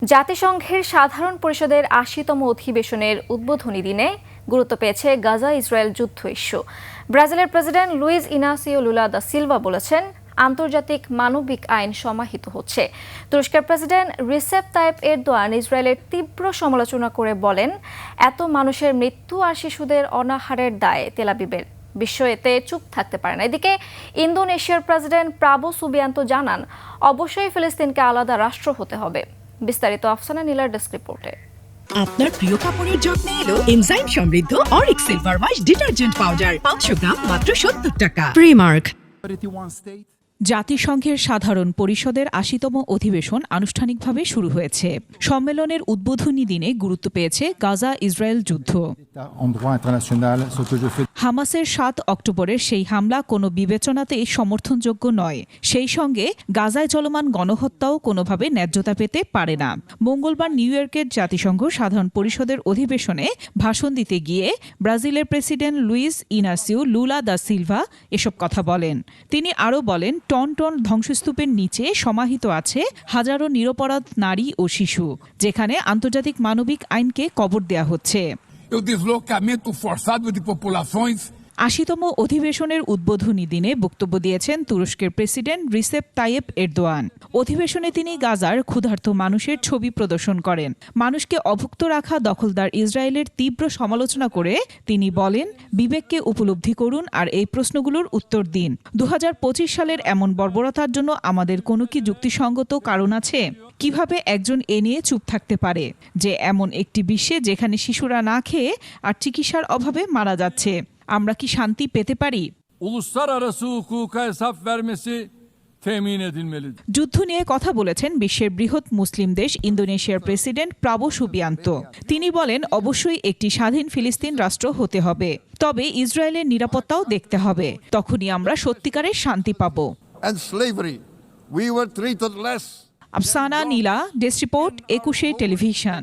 জাতিসংঘের সাধারণ পরিষদের ৮০তম অধিবেশনের উদ্বোধনী দিনে গুরুত্ব পেয়েছে গাজা ইসরায়েল যুদ্ধ ইস্যু। ব্রাজিলের president Luiz Inácio Lula da Silva বলেছেন, আন্তর্জাতিক মানবিক আইন সমাহিত হচ্ছে। তুরস্কের প্রেসিডেন্ট রিসেপ তাইপ এরদোয়ান ইসরায়েলের তীব্র সমালোচনা করে বলেন, এত মানুষের মৃত্যু আর শিশুদের অনাহারের দায়ে তেল আবিবের বিশ্ব এতে চুপ থাকতে পারে না। এদিকে ইন্দোনেশিয়ার প্রেসিডেন্ট প্রাবো সুবিয়ান্তো জানান, অবশ্যই ফিলিস্তিনকে আলাদা রাষ্ট্র হতে হবে। বিস্তারিত আফসানা নীলার ডেস্ক রিপোর্টে। আপনার প্রিয় কাপড়ের যত্নে এলো এনজাইম সমৃদ্ধ Arik silver wash detergent powder 500 গ্রাম মাত্র 70 টাকা। প্রিমার্ক। জাতিসংঘের সাধারণ পরিষদের ৮০তম অধিবেশন আনুষ্ঠানিকভাবে শুরু হয়েছে। সম্মেলনের উদ্বোধনী দিনে গুরুত্ব পেয়েছে গাজা ইসরায়েল যুদ্ধ। হামাসের ৭ অক্টোবরের সেই হামলা কোনো বিবেচনাতেই সমর্থনযোগ্য নয়। সেই সঙ্গে গাজায় চলমান গণহত্যাও কোনোভাবে ন্যায্যতা পেতে পারে না। মঙ্গলবার নিউ ইয়র্কের জাতিসংঘ সাধারণ পরিষদের অধিবেশনে ভাষণ দিতে গিয়ে ব্রাজিলের president Luiz Inácio Lula da Silva এসব কথা বলেন। তিনি আরও বলেন, টন টন ধ্বংসস্তূপের নিচে সমাহিত আছে হাজারো নিরপরাধ নারী ও শিশু, যেখানে আন্তর্জাতিক মানবিক আইনকে কবর দেয়া হচ্ছে। ৮০তম অধিবেশনের উদ্বোধনী দিনে বক্তব্য দিয়েছেন তুরস্কের প্রেসিডেন্ট রিসেপ তাইয়েপ এরদোয়ান। অধিবেশনে তিনি গাজার ক্ষুধার্ত মানুষের ছবি প্রদর্শন করেন। মানুষকে অভুক্ত রাখা দখলদার ইসরায়েলের তীব্র সমালোচনা করে তিনি বলেন, বিবেককে উপলব্ধি করুন আর এই প্রশ্নগুলোর উত্তর দিন। ২০২৫ সালের এমন বর্বরতার জন্য আমাদের কোনো কি যুক্তিসঙ্গত কারণ আছে? কিভাবে একজন এ নিয়ে চুপ থাকতে পারে যে এমন একটি বিশ্বে যেখানে শিশুরা না খেয়ে আর চিকিৎসার অভাবে মারা যাচ্ছে, আমরা কি শান্তি পেতে পারি? যুদ্ধ নিয়ে কথা বলেছেন বিশ্বের বৃহৎ মুসলিম দেশ ইন্দোনেশিয়ার প্রেসিডেন্ট প্রাবো সুবিয়ান্তো। তিনি বলেন, অবশ্যই একটি স্বাধীন ফিলিস্তিন রাষ্ট্র হতে হবে, তবে ইসরায়েলের নিরাপত্তাও দেখতে হবে। তখনই আমরা সত্যিকারের শান্তি পাব। আফসানা নীলা, ডেস্ক রিপোর্ট, ২১ টেলিভিশন।